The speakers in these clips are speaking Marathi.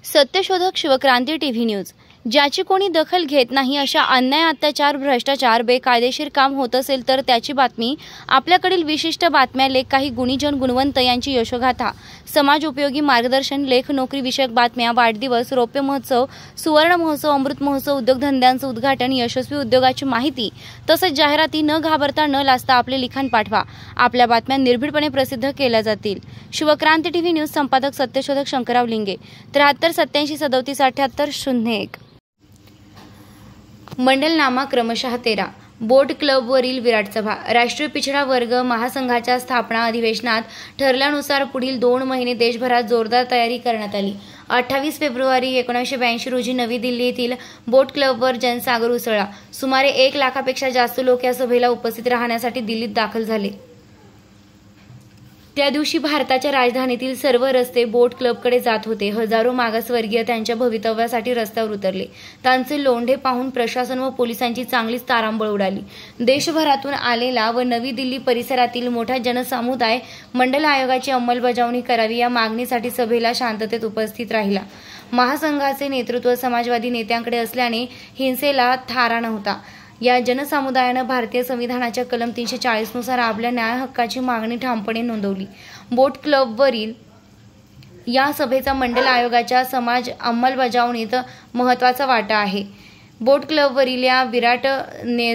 सत्यशोधक शिवक्रांती टीव्ही न्यूज। ज्याची कोणी दखल घेत नाही अशा अन्याय, अत्याचार, भ्रष्टाचार, बेकायदेशीर काम होत असेल तर त्याची बातमी, आपल्याकडील विशिष्ट बातम्या, लेख, काही गुणीजन गुणवंत यांची यशोगाथा, समाज उपयोगी मार्गदर्शन, लेख, नोकरी विषयक बातम्या, वाढदिवस, रौप्य महोत्सव, सुवर्ण महोत्सव, अमृत महोत्सव, उद्योगधंद्यांचं उद्घाटन, यशस्वी उद्योगाची माहिती तसंच जाहिराती न घाबरता न लाजता आपले लिखाण पाठवा। आपल्या बातम्या निर्भीडपणे प्रसिद्ध केल्या जातील। शिवक्रांती टीव्ही न्यूज संपादक सत्यशोधक शंकरराव लिंगे 73 87 37 78 01। मंडलनामा क्रमशः 13। बोट क्लबवरील विराट सभा। राष्ट्रीय पिछडा वर्ग महासंघाच्या स्थापना अधिवेशनात ठरल्यानुसार पुढील 2 महिने देशभरात जोरदार तयारी करण्यात आली। 28 फेब्रुवारी 1982 रोजी नवी दिल्ली येथील बोट क्लबवर जनसागर उसळला। सुमारे 1 लाखापेक्षा जास्त लोक या सभेला उपस्थित राहण्यासाठी दिल्लीत दाखल झाले। त्या दिवशी भारताच्या राजधानीतील सर्व रस्ते बोट क्लबकडे जात होते। हजारो मागासवर्गीय त्यांच्या भवितव्यासाठी रस्त्यावर उतरले। त्यांचे लोंढे पाहून प्रशासन व पोलिसांची चांगलीच तारांबळ उडाली। देशभरातून आलेला व नवी दिल्ली परिसरातील मोठा जनसमुदाय मंडल आयोगाची अंमलबजावणी करावी या मागणीसाठी सभेला शांततेत उपस्थित राहिला। महासंघाचे नेतृत्व समाजवादी नेत्यांकडे असल्याने हिंसेला थारा नव्हता। या जनसमुदायानं भारतीय संविधानाच्या कलम 340 नुसार आपल्या न्याय हक्काची मागणी ठामपणे नोंदवली। बोट क्लबवरील या सभेचा मंडल आयोगाच्या समाज अंमलबजावणीत महत्त्वाचा वाटा आहे। बोट क्लबवरील या विराट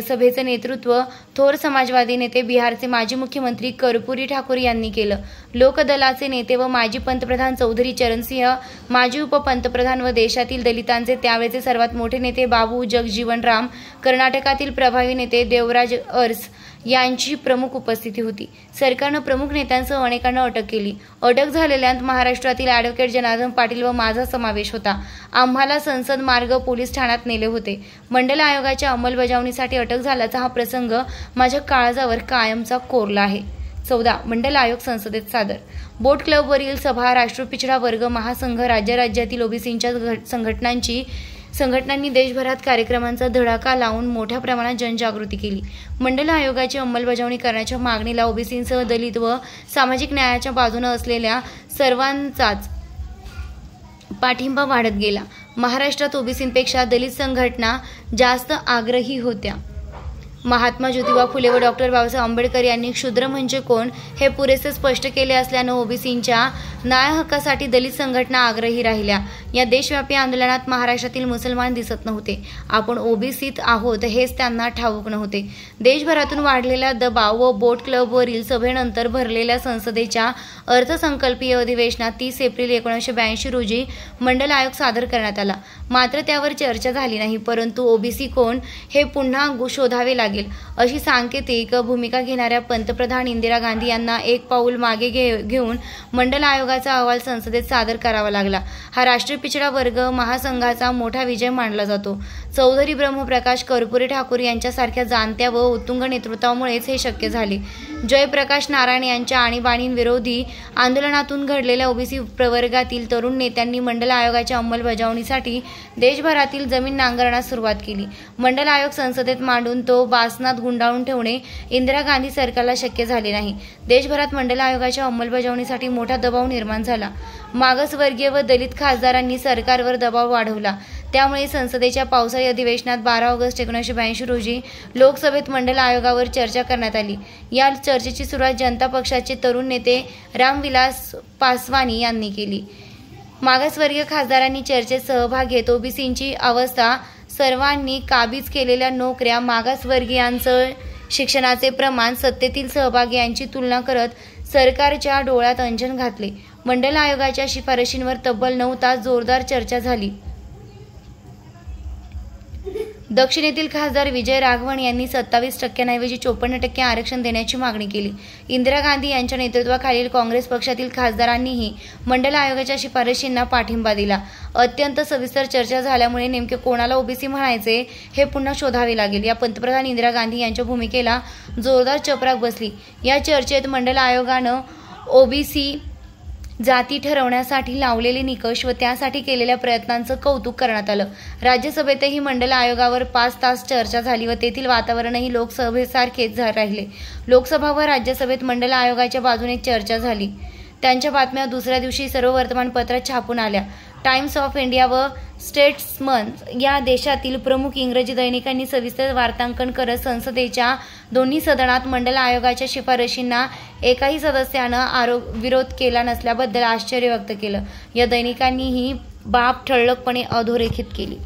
सभेचं नेतृत्व थोर समाजवादी नेते बिहारचे माजी मुख्यमंत्री कर्पूरी ठाकूर यांनी केलं। लोकदलाचे नेते व माजी पंतप्रधान चौधरी चरणसिंह, माजी उपपंतप्रधान व देशातील दलितांचे त्यावेळचे सर्वात मोठे नेते बाबू जगजीवन राम, कर्नाटकातील प्रभावी नेते देवराज अरस यांची प्रमुख उपस्थिती होती। सरकारनं प्रमुख नेत्यांसह अनेकांना अटक केली। अटक झालेल्यांत महाराष्ट्रातील ॲडव्होकेट जनार्दन पाटील व माझा समावेश होता। आम्हाला संसद मार्ग पोलीस ठाण्यात नेले होते। मंडल आयोगाच्या अंमलबजावणीसाठी अटक झाल्याचा हा प्रसंग माझ्या काळजावर कायमचा कोरला आहे। 14 मंडल आयोग संसदेत सादर। बोट क्लबवरील सभा राष्ट्रीय पिछडा वर्ग महासंघ, राज्यातील ओबीसींच्या संघटनांनी देशभरात कार्यक्रमांचा धडाका लावून मोठ्या प्रमाणात जनजागृती केली। मंडल आयोगाची अंमलबजावणी करण्याच्या मागणीला ओबीसींसह दलित व सामाजिक न्यायाच्या बाजूने असलेल्या सर्वांचाच पाठिंबा वाढत गेला। महाराष्ट्रात ओबीसींपेक्षा दलित संघटना जास्त आग्रही होत्या। महात्मा ज्योतिबा फुले व डॉक्टर बाबासाहेब आंबेडकर यांनी क्षुद्र म्हणजे कोण हे पुरेसे स्पष्ट केले असल्यानं ओबीसींच्या न्याय हक्कासाठी दलित संघटना आग्रही राहिल्या। या देशव्यापी आंदोलनात महाराष्ट्रातील मुसलमान दिसत नव्हते। आपण ओबीसीत आहोत हेच त्यांना ठाऊक नव्हते। देशभरातून वाढलेला दबाव व बोट क्लबवरील सभेनंतर भरलेल्या संसदेच्या अर्थसंकल्पीय अधिवेशनात 30 एप्रिल 1982 रोजी मंडल आयोग सादर करण्यात आला। मात्र त्यावर चर्चा झाली नाही। परंतु ओबीसी कोण हे पुन्हा शोधावे लागेल अशी सांकेतिक भूमिका घेणाऱ्या पंतप्रधान इंदिरा गांधी यांना एक पाऊल मागे घेऊन मंडल आयोगाचा अहवाल संसदेत सादर करावा लागला। हा राष्ट्रीय पिछडा वर्ग महासंघाचा मोठा विजय मानला जातो। चौधरी ब्रह्मप्रकाश कर्पूरी ठाकूर यांच्यासारख्या जाणत्या व उत्तुंग नेतृत्वामुळेच हे शक्य झाले। जयप्रकाश नारायण यांच्या आणीबाणीविरोधी आंदोलनातून घडलेल्या ओबीसी प्रवर्गातील तरुण नेत्यांनी मंडल आयोगाच्या अंमलबजावणीसाठी देशभरातील जमीन नांगरण्यास सुरुवात केली। मंडल आयोग संसदेत मांडून तो बासनात गुंडाळून ठेवणे इंदिरा गांधी सरकारला शक्य झाले नाही। देशभरात मंडल आयोगाच्या अंमलबजावणीसाठी मोठा दबाव निर्माण झाला। मागासवर्गीय व दलित खासदारांनी सरकारवर दबाव वाढवला। त्यामुळे संसदेच्या पावसाळी अधिवेशनात 12 ऑगस्ट 1982 रोजी लोकसभेत मंडल आयोगावर चर्चा करण्यात आली। या चर्चेची सुरुवात जनता पक्षाचे तरुण नेते रामविलास पासवानी यांनी केली। मागासवर्गीय खासदारांनी चर्चेत सहभाग घेत ओबीसींची अवस्था, सर्वांनी काबीज केलेल्या नोकऱ्या, मागासवर्गीयांचं शिक्षणाचे प्रमाण, सत्तेतील सहभाग यांची तुलना करत सरकारच्या डोळ्यात अंजन घातले। मंडल आयोगाच्या शिफारशींवर तब्बल 9 तास जोरदार चर्चा झाली। दक्षिणेतील खासदार विजय राघवन यांनी 27% ऐवजी 54% आरक्षण देण्याची मागणी केली। इंदिरा गांधी यांच्या नेतृत्वाखालील काँग्रेस पक्षातील खासदारांनीही मंडल आयोगाच्या शिफारशींना पाठिंबा दिला। अत्यंत सविस्तर चर्चा झाल्यामुळे नेमके कोणाला ओबीसी म्हणायचे हे पुन्हा शोधावे लागेल। या पंतप्रधान इंदिरा गांधी यांच्या भूमिकेला जोरदार चपराक बसली। या चर्चेत मंडल आयोगानं ओबीसी जाती ठरवण्यासाठी लावलेले निकष व त्यासाठी केलेल्या प्रयत्नांचं कौतुक करण्यात आलं। राज्यसभेतही मंडल आयोगावर 5 तास चर्चा झाली व तेथील वातावरणही लोकसभेसारखेच राहिले। लोकसभा व राज्यसभेत मंडल आयोगाच्या बाजूने चर्चा झाली। त्यांच्या बातम्या दुसऱ्या दिवशी सर्व वर्तमानपत्रात छापून आल्या। टाइम्स ऑफ इंडिया व स्टेट्समन या देशातील प्रमुख इंग्रजी दैनिकांनी सविस्तर वार्तांकन करत संसदेच्या दोन्ही सदनात मंडल आयोगाच्या शिफारशींना एकाही सदस्यानं विरोध केला नसल्याबद्दल आश्चर्य व्यक्त केलं. या दैनिकांनी ही बाब ठळकपणे अधोरेखित केली.